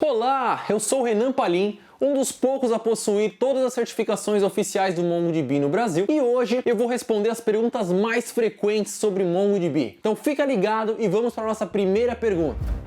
Olá, eu sou o Renan Palim, um dos poucos a possuir todas as certificações oficiais do MongoDB no Brasil, e hoje eu vou responder as perguntas mais frequentes sobre MongoDB. Então fica ligado e vamos para a nossa primeira pergunta.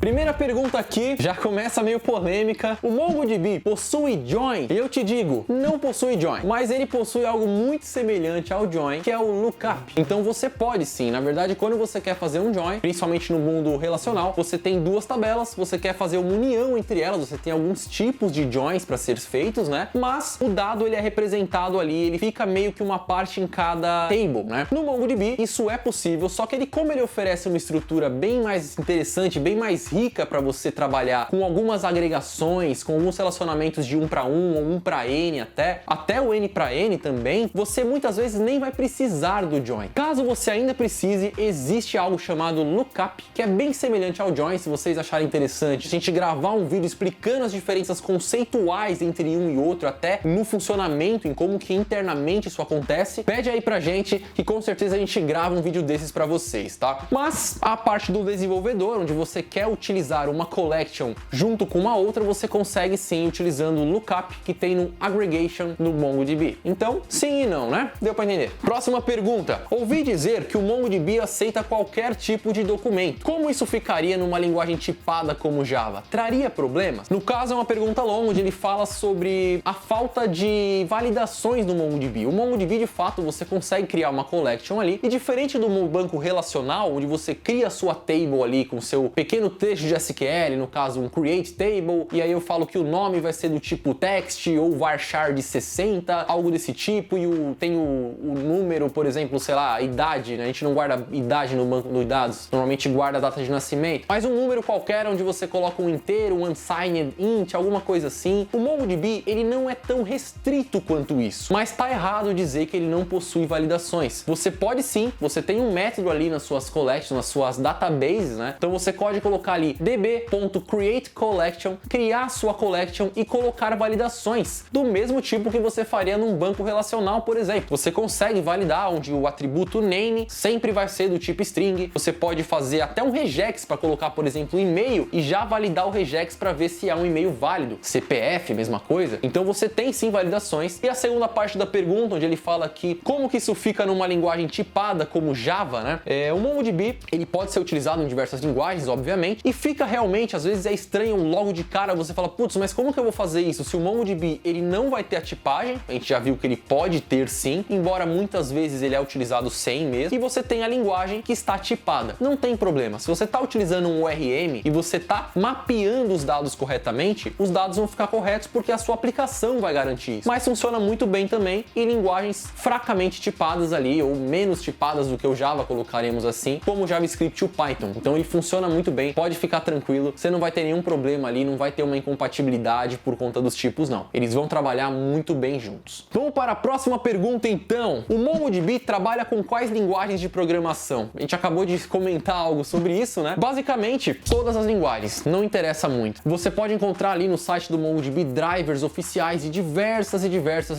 Primeira pergunta aqui, já começa meio polêmica. O MongoDB possui join? Eu te digo, não possui join, mas ele possui algo muito semelhante ao join, que é o lookup. Então você pode sim, na verdade, quando você quer fazer um join, principalmente no mundo relacional, você tem duas tabelas, você quer fazer uma união entre elas, você tem alguns tipos de joins para ser feitos, né? Mas o dado ele é representado ali, ele fica meio que uma parte em cada table, né? No MongoDB isso é possível, só que como ele oferece uma estrutura bem mais interessante, bem mais rica para você trabalhar com algumas agregações, com alguns relacionamentos de 1 para 1 ou 1 para N até o N para N também, você muitas vezes nem vai precisar do join. Caso você ainda precise, existe algo chamado lookup, que é bem semelhante ao join, se vocês acharem interessante. A gente gravar um vídeo explicando as diferenças conceituais entre um e outro, até no funcionamento, em como que internamente isso acontece, pede aí pra gente que com certeza a gente grava um vídeo desses para vocês, tá? Mas a parte do desenvolvedor, onde você quer utilizar uma collection junto com uma outra, você consegue sim utilizando o lookup que tem no aggregation no MongoDB. Então, sim e não, né? Deu para entender. Próxima pergunta. Ouvi dizer que o MongoDB aceita qualquer tipo de documento. Como isso ficaria numa linguagem tipada como Java? Traria problemas? No caso, é uma pergunta longa, onde ele fala sobre a falta de validações no MongoDB. O MongoDB, de fato, você consegue criar uma collection ali, e diferente do banco relacional, onde você cria a sua table ali com seu pequeno texto de SQL, no caso um create table, e aí eu falo que o nome vai ser do tipo text ou varchar de 60, algo desse tipo, e tem o número, por exemplo, sei lá, a idade, né? A gente não guarda idade no banco de dados, normalmente guarda a data de nascimento, mas um número qualquer onde você coloca um inteiro, um unsigned int, alguma coisa assim. O MongoDB, ele não é tão restrito quanto isso, mas tá errado dizer que ele não possui validações. Você pode sim, você tem um método ali nas suas collections, nas suas databases, né? Então você pode colocar ali db.createCollection, criar sua collection e colocar validações do mesmo tipo que você faria num banco relacional, por exemplo. Você consegue validar onde o atributo name sempre vai ser do tipo string. Você pode fazer até um regex para colocar, por exemplo, e-mail e já validar o regex para ver se é um e-mail válido. CPF, mesma coisa. Então você tem sim validações. E a segunda parte da pergunta, onde ele fala que como que isso fica numa linguagem tipada como Java, né? O MongoDB, ele pode ser utilizado em diversas linguagens, obviamente, e fica realmente, às vezes é estranho logo de cara, você fala, putz, mas como que eu vou fazer isso? Se o MongoDB, ele não vai ter a tipagem, a gente já viu que ele pode ter sim, embora muitas vezes ele é utilizado sem mesmo, e você tem a linguagem que está tipada. Não tem problema, se você está utilizando um ORM e você está mapeando os dados corretamente, os dados vão ficar corretos porque a sua aplicação vai garantir isso. Mas funciona muito bem também em linguagens fracamente tipadas ali, ou menos tipadas do que o Java, colocaremos assim, como o JavaScript e o Python. Então ele funciona muito bem, pode ficar tranquilo, você não vai ter nenhum problema ali, não vai ter uma incompatibilidade por conta dos tipos, não. Eles vão trabalhar muito bem juntos. Vamos para a próxima pergunta, então. O MongoDB trabalha com quais linguagens de programação? A gente acabou de comentar algo sobre isso, né? Basicamente, todas as linguagens, não interessa muito. Você pode encontrar ali no site do MongoDB drivers oficiais de diversas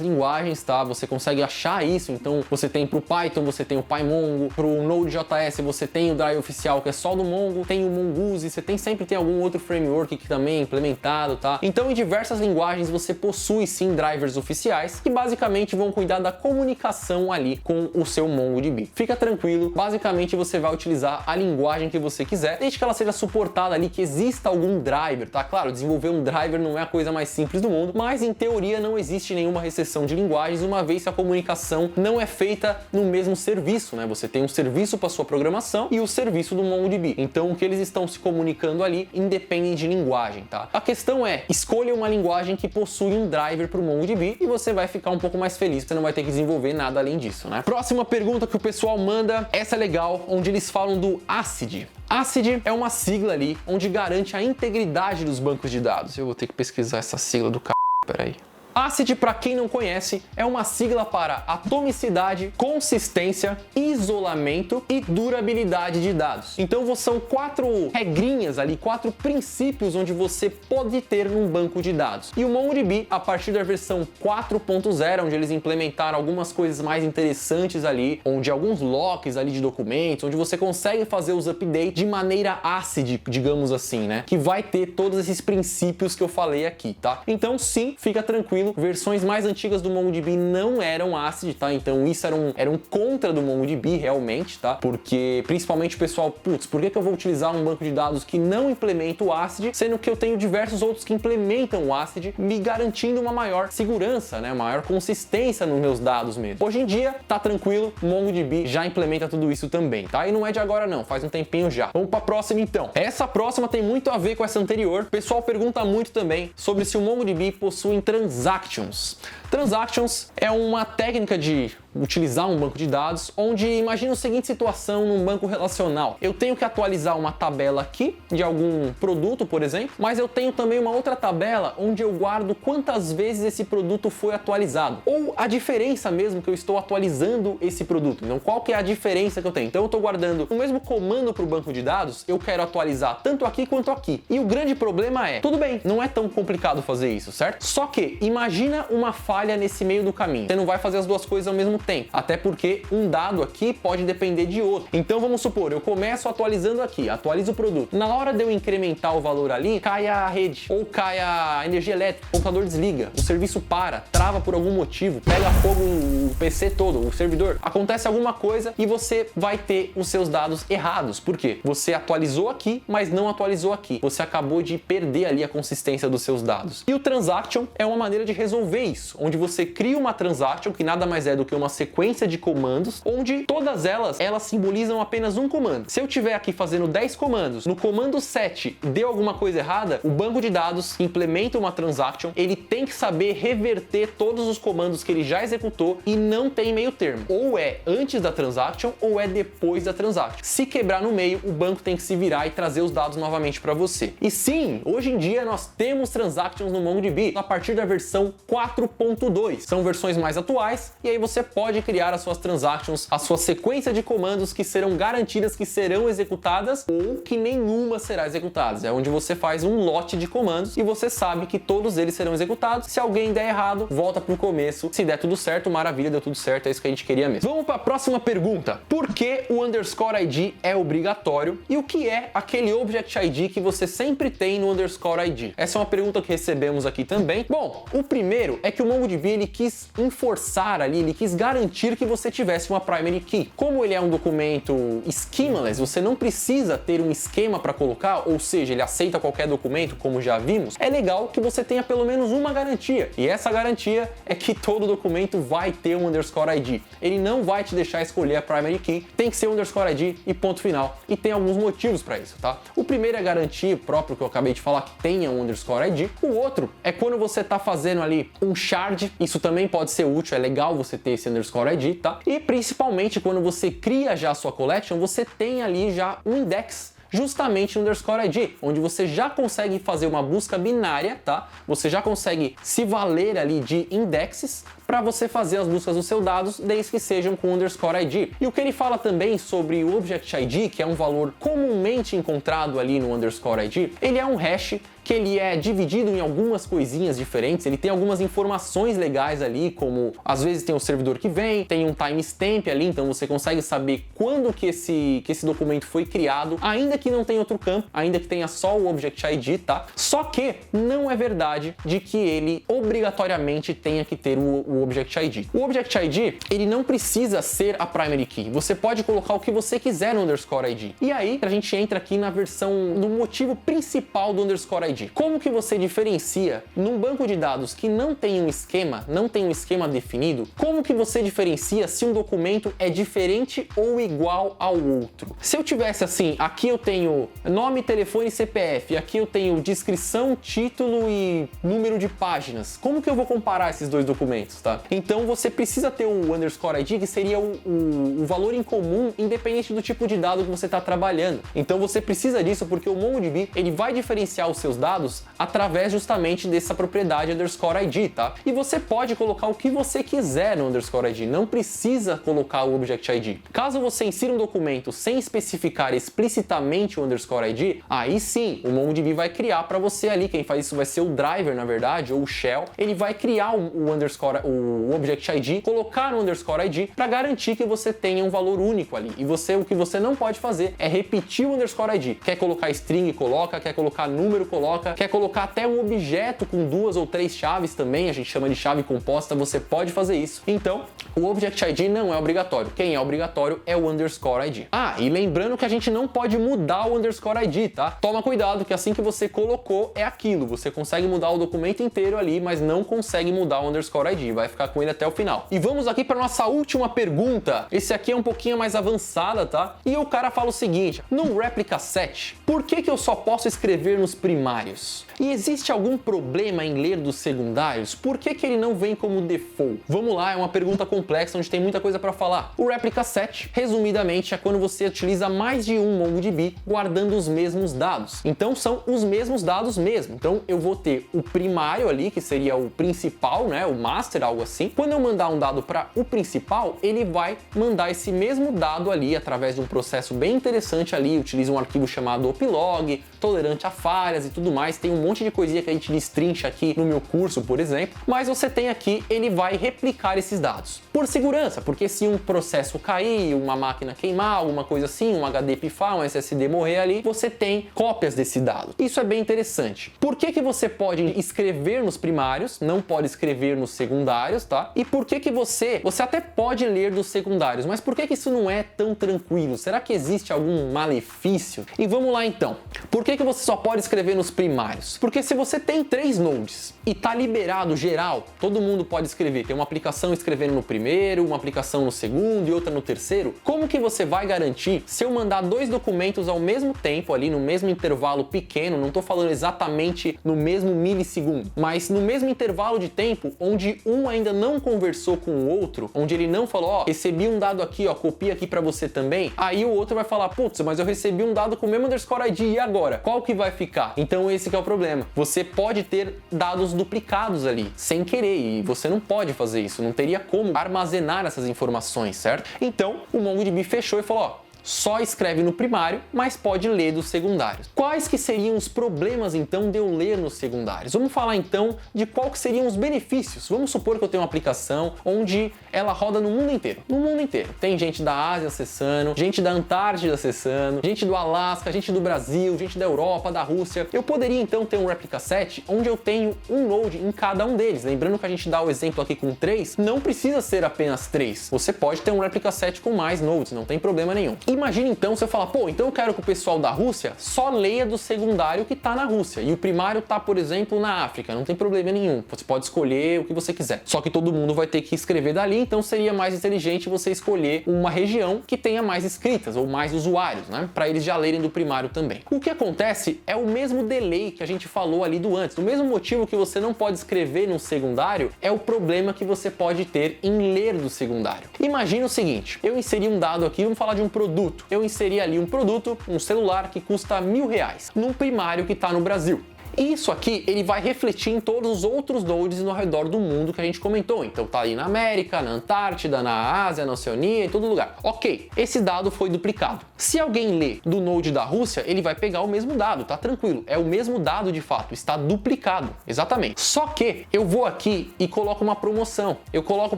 linguagens, tá? Você consegue achar isso, então você tem pro Python, você tem o PyMongo, pro Node.js você tem o driver oficial que é só do Mongo, tem o Mongoose, você sempre tem algum outro framework que também é implementado, tá? Então em diversas linguagens você possui sim drivers oficiais que basicamente vão cuidar da comunicação ali com o seu MongoDB. Fica tranquilo, basicamente você vai utilizar a linguagem que você quiser, desde que ela seja suportada ali, que exista algum driver, tá? Claro, desenvolver um driver não é a coisa mais simples do mundo, mas em teoria não existe nenhuma restrição de linguagens, uma vez que a comunicação não é feita no mesmo serviço, né? Você tem um serviço para sua programação e o serviço do MongoDB. Então o que eles estão se comunicando ali independem de linguagem, tá? A questão é, escolha uma linguagem que possui um driver para o MongoDB e você vai ficar um pouco mais feliz, você não vai ter que desenvolver nada além disso, né? Próxima pergunta que o pessoal manda, essa é legal, onde eles falam do ACID. ACID é uma sigla ali, onde garante a integridade dos bancos de dados. Eu vou ter que pesquisar essa sigla do c... Peraí. ACID, para quem não conhece, é uma sigla para atomicidade, consistência, isolamento e durabilidade de dados. Então são 4 regrinhas ali, 4 princípios onde você pode ter num banco de dados. E o MongoDB, a partir da versão 4.0, onde eles implementaram algumas coisas mais interessantes ali, onde alguns locks ali de documentos, onde você consegue fazer os updates de maneira ACID, digamos assim, né? Que vai ter todos esses princípios que eu falei aqui, tá? Então sim, fica tranquilo, versões mais antigas do MongoDB não eram ACID, tá? Então isso era um contra do MongoDB realmente, tá? Porque principalmente o pessoal, putz, por que eu vou utilizar um banco de dados que não implementa o ACID, sendo que eu tenho diversos outros que implementam o ACID, me garantindo uma maior segurança, né? Maior consistência nos meus dados mesmo. Hoje em dia, tá tranquilo, o MongoDB já implementa tudo isso também, tá? E não é de agora não, faz um tempinho já. Vamos para a próxima então. Essa próxima tem muito a ver com essa anterior. O pessoal pergunta muito também sobre se o MongoDB possui transactions. Transactions é uma técnica de utilizar um banco de dados onde imagina a seguinte situação num banco relacional. Eu tenho que atualizar uma tabela aqui de algum produto, por exemplo, mas eu tenho também uma outra tabela onde eu guardo quantas vezes esse produto foi atualizado ou a diferença mesmo que eu estou atualizando esse produto. Então, qual que é a diferença que eu tenho? Então, eu estou guardando o mesmo comando para o banco de dados, eu quero atualizar tanto aqui quanto aqui. E o grande problema é, tudo bem, não é tão complicado fazer isso, certo? Só que imagina uma falha nesse meio do caminho. Você não vai fazer as duas coisas ao mesmo tempo, até porque um dado aqui pode depender de outro. Então vamos supor, eu começo atualizando aqui, atualizo o produto. Na hora de eu incrementar o valor ali, cai a rede, ou cai a energia elétrica, o computador desliga, o serviço para, trava por algum motivo, pega fogo o PC todo, o servidor. Acontece alguma coisa e você vai ter os seus dados errados. Por quê? Você atualizou aqui, mas não atualizou aqui. Você acabou de perder ali a consistência dos seus dados. E o transaction é uma maneira de resolver isso, onde você cria uma transaction, que nada mais é do que uma sequência de comandos, onde todas elas simbolizam apenas um comando. Se eu tiver aqui fazendo 10 comandos, no comando 7 deu alguma coisa errada, o banco de dados implementa uma transaction, ele tem que saber reverter todos os comandos que ele já executou e não tem meio termo. Ou é antes da transaction ou é depois da transaction. Se quebrar no meio, o banco tem que se virar e trazer os dados novamente para você. E sim, hoje em dia nós temos transactions no MongoDB a partir da versão 4.2. São versões mais atuais e aí você pode criar as suas transactions, a sua sequência de comandos que serão garantidas que serão executadas ou que nenhuma será executada. É onde você faz um lote de comandos e você sabe que todos eles serão executados. Se alguém der errado, volta pro começo. Se der tudo certo, maravilha, deu tudo certo, é isso que a gente queria mesmo. Vamos para a próxima pergunta. Por que o underscore ID é obrigatório e o que é aquele Object ID que você sempre tem no underscore ID? Essa é uma pergunta que recebemos aqui também. Bom, o primeiro é que o MongoDB ele quis enforçar ali, ele quis garantir que você tivesse uma primary key. Como ele é um documento schemaless, você não precisa ter um esquema para colocar, ou seja, ele aceita qualquer documento, como já vimos, é legal que você tenha pelo menos uma garantia. E essa garantia é que todo documento vai ter um underscore ID. Ele não vai te deixar escolher a primary key, tem que ser um underscore ID e ponto final. E tem alguns motivos para isso, tá? O primeiro é garantir, próprio que eu acabei de falar, que tenha um underscore ID. O outro é quando você está fazendo ali um shard, isso também pode ser útil, é legal você ter esse underscore ID, tá? E principalmente quando você cria já a sua collection, você tem ali já um index justamente no underscore ID, onde você já consegue fazer uma busca binária, tá? Você já consegue se valer ali de indexes para você fazer as buscas dos seus dados, desde que sejam com underscore ID. E o que ele fala também sobre o Object ID, que é um valor comumente encontrado ali no underscore ID, ele é um hash que ele é dividido em algumas coisinhas diferentes, ele tem algumas informações legais ali, como às vezes tem o servidor que vem, tem um timestamp ali, então você consegue saber quando que esse documento foi criado, ainda que não tenha outro campo, ainda que tenha só o Object ID, tá? Só que não é verdade de que ele obrigatoriamente tenha que ter o Object ID. O Object ID, ele não precisa ser a primary key, você pode colocar o que você quiser no underscore ID. E aí, a gente entra aqui na versão, no motivo principal do underscore ID. Como que você diferencia num banco de dados que não tem um esquema definido, como que você diferencia se um documento é diferente ou igual ao outro? Se eu tivesse assim, aqui eu tenho nome, telefone e CPF, aqui eu tenho descrição, título e número de páginas, como que eu vou comparar esses dois documentos, tá? Então você precisa ter o underscore ID, que seria o valor em comum, independente do tipo de dado que você está trabalhando. Então você precisa disso porque o MongoDB, ele vai diferenciar os seus dados através justamente dessa propriedade underscore ID, tá? E você pode colocar o que você quiser no underscore ID, não precisa colocar o object ID. Caso você insira um documento sem especificar explicitamente o underscore ID, aí sim, o MongoDB vai criar para você ali, quem faz isso vai ser o driver, na verdade, ou o shell, ele vai criar o object ID, colocar no underscore ID para garantir que você tenha um valor único ali. E o que você não pode fazer é repetir o underscore ID. Quer colocar string, coloca, quer colocar número, coloca, quer colocar até um objeto com 2 ou 3 chaves também, a gente chama de chave composta, você pode fazer isso. Então, o object ID não é obrigatório. Quem é obrigatório é o underscore ID. Ah, e lembrando que a gente não pode mudar o underscore ID, tá? Toma cuidado que assim que você colocou é aquilo. Você consegue mudar o documento inteiro ali, mas não consegue mudar o underscore ID. Vai ficar com ele até o final. E vamos aqui para nossa última pergunta. Esse aqui é um pouquinho mais avançada, tá? E o cara fala o seguinte: no replica set, por que eu só posso escrever nos primários? E existe algum problema em ler dos secundários? Por que ele não vem como default? Vamos lá, é uma pergunta complexa onde tem muita coisa para falar. O replica set, resumidamente, é quando você utiliza mais de um MongoDB guardando os mesmos dados. Então são os mesmos dados mesmo. Então eu vou ter o primário ali, que seria o principal, né, o master, algo assim. Quando eu mandar um dado para o principal, ele vai mandar esse mesmo dado ali através de um processo bem interessante ali, utiliza um arquivo chamado oplog, tolerante a falhas e tudo mais. Tem um monte de coisinha que a gente destrincha aqui no meu curso, por exemplo, mas você tem aqui, ele vai replicar esses dados. Por segurança, porque se um processo cair, uma máquina queimar, alguma coisa assim, um HD pifar, um SSD morrer ali, você tem cópias desse dado. Isso é bem interessante. Por que você pode escrever nos primários, não pode escrever nos secundários, tá? E por que você até pode ler dos secundários, mas por que isso não é tão tranquilo? Será que existe algum malefício? E vamos lá então. Por que você só pode escrever nos primários? Porque se você tem 3 nodes e tá liberado geral, todo mundo pode escrever. Tem uma aplicação escrevendo no primeiro, uma aplicação no segundo e outra no terceiro. Como que você vai garantir se eu mandar 2 documentos ao mesmo tempo ali, no mesmo intervalo pequeno, não tô falando exatamente no mesmo milissegundo, mas no mesmo intervalo de tempo onde um ainda não conversou com o outro, onde ele não falou, ó, recebi um dado aqui, ó, copia aqui para você também. Aí o outro vai falar, putz, mas eu recebi um dado com o mesmo underscore ID e agora? Qual que vai ficar? Então esse que é o problema. Você pode ter dados duplicados ali, sem querer, e você não pode fazer isso, não teria como armazenar essas informações, certo? Então, o MongoDB fechou e falou, ó, só escreve no primário, mas pode ler dos secundários. Quais que seriam os problemas, então, de eu ler nos secundários? Vamos falar, então, de qual que seriam os benefícios. Vamos supor que eu tenho uma aplicação onde ela roda no mundo inteiro. No mundo inteiro. Tem gente da Ásia acessando, gente da Antártida acessando, gente do Alasca, gente do Brasil, gente da Europa, da Rússia. Eu poderia, então, ter um replica set onde eu tenho um node em cada um deles. Lembrando que a gente dá o exemplo aqui com 3, não precisa ser apenas 3. Você pode ter um replica set com mais nodes, não tem problema nenhum. Imagina então você falar, pô, então eu quero que o pessoal da Rússia só leia do secundário que tá na Rússia e o primário tá, por exemplo, na África. Não tem problema nenhum, você pode escolher o que você quiser. Só que todo mundo vai ter que escrever dali, então seria mais inteligente você escolher uma região que tenha mais escritas ou mais usuários, né? Para eles já lerem do primário também. O que acontece é o mesmo delay que a gente falou ali do antes. O mesmo motivo que você não pode escrever no secundário é o problema que você pode ter em ler do secundário. Imagina o seguinte, eu inseri um dado aqui, vamos falar de um produto. Eu inseri ali um produto, um celular que custa R$1.000, num primário que está no Brasil. E isso aqui, ele vai refletir em todos os outros nodes no redor do mundo que a gente comentou. Então tá ali na América, na Antártida, na Ásia, na Oceania, em todo lugar. Ok, esse dado foi duplicado. Se alguém lê do node da Rússia, ele vai pegar o mesmo dado, tá tranquilo. É o mesmo dado de fato, está duplicado. Exatamente. Só que eu vou aqui e coloco uma promoção. Eu coloco,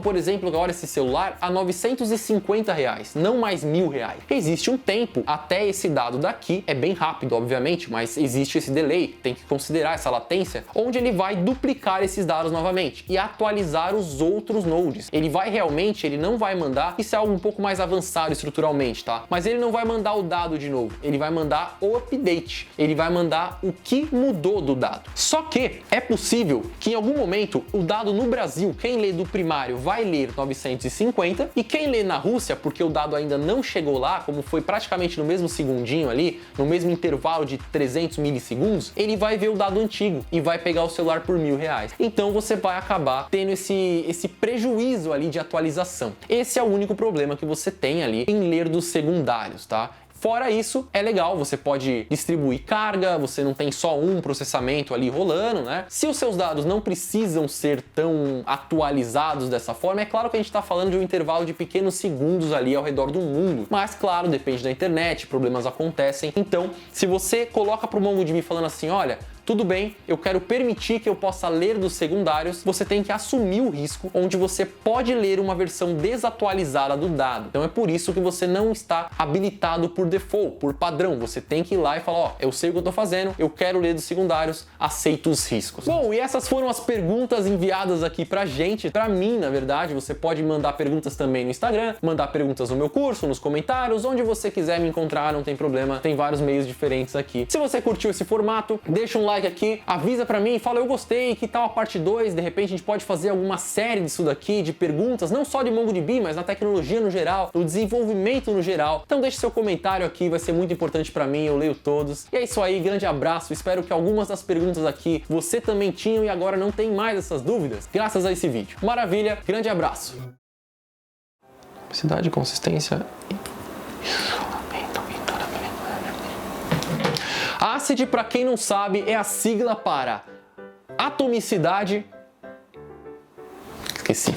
por exemplo, agora esse celular a R$950, não mais R$1.000. Existe um tempo até esse dado daqui, é bem rápido, obviamente, mas existe esse delay, tem que considerar essa latência, onde ele vai duplicar esses dados novamente e atualizar os outros nodes. Ele não vai mandar, isso é algo um pouco mais avançado estruturalmente, tá? Mas ele não vai mandar o dado de novo, ele vai mandar o update, ele vai mandar o que mudou do dado. Só que é possível que em algum momento o dado no Brasil, quem lê do primário vai ler 950 e quem lê na Rússia, porque o dado ainda não chegou lá, como foi praticamente no mesmo segundinho ali, no mesmo intervalo de 300 milissegundos, ele vai ver o dado antigo e vai pegar o celular por R$1.000. Então você vai acabar tendo esse prejuízo ali de atualização. Esse é o único problema que você tem ali em ler dos secundários, tá? Fora isso, é legal, você pode distribuir carga, você não tem só um processamento ali rolando, né? Se os seus dados não precisam ser tão atualizados dessa forma, é claro que a gente está falando de um intervalo de pequenos segundos ali ao redor do mundo. Mas, claro, depende da internet, problemas acontecem. Então, se você coloca para o MongoDB falando assim, olha, tudo bem, eu quero permitir que eu possa ler dos secundários, você tem que assumir o risco onde você pode ler uma versão desatualizada do dado. Então é por isso que você não está habilitado por default, por padrão. Você tem que ir lá e falar, ó, eu sei o que eu tô fazendo, eu quero ler dos secundários, aceito os riscos. Bom, e essas foram as perguntas enviadas aqui pra gente, pra mim, na verdade. Você pode mandar perguntas também no Instagram, mandar perguntas no meu curso, nos comentários, onde você quiser me encontrar, não tem problema, tem vários meios diferentes aqui. Se você curtiu esse formato, deixa um like aqui, avisa pra mim, fala eu gostei, que tal a parte 2, de repente a gente pode fazer alguma série disso daqui, de perguntas, não só de MongoDB, mas na tecnologia no geral, no desenvolvimento no geral. Então deixe seu comentário aqui, vai ser muito importante pra mim, eu leio todos. E é isso aí, grande abraço, espero que algumas das perguntas aqui você também tinha e agora não tem mais essas dúvidas, graças a esse vídeo. Maravilha, grande abraço. Densidade, consistência... ACID, para quem não sabe, é a sigla para atomicidade... Esqueci.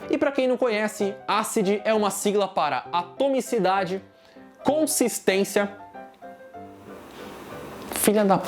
E para quem não conhece, ACID é uma sigla para atomicidade, consistência... Filha da p...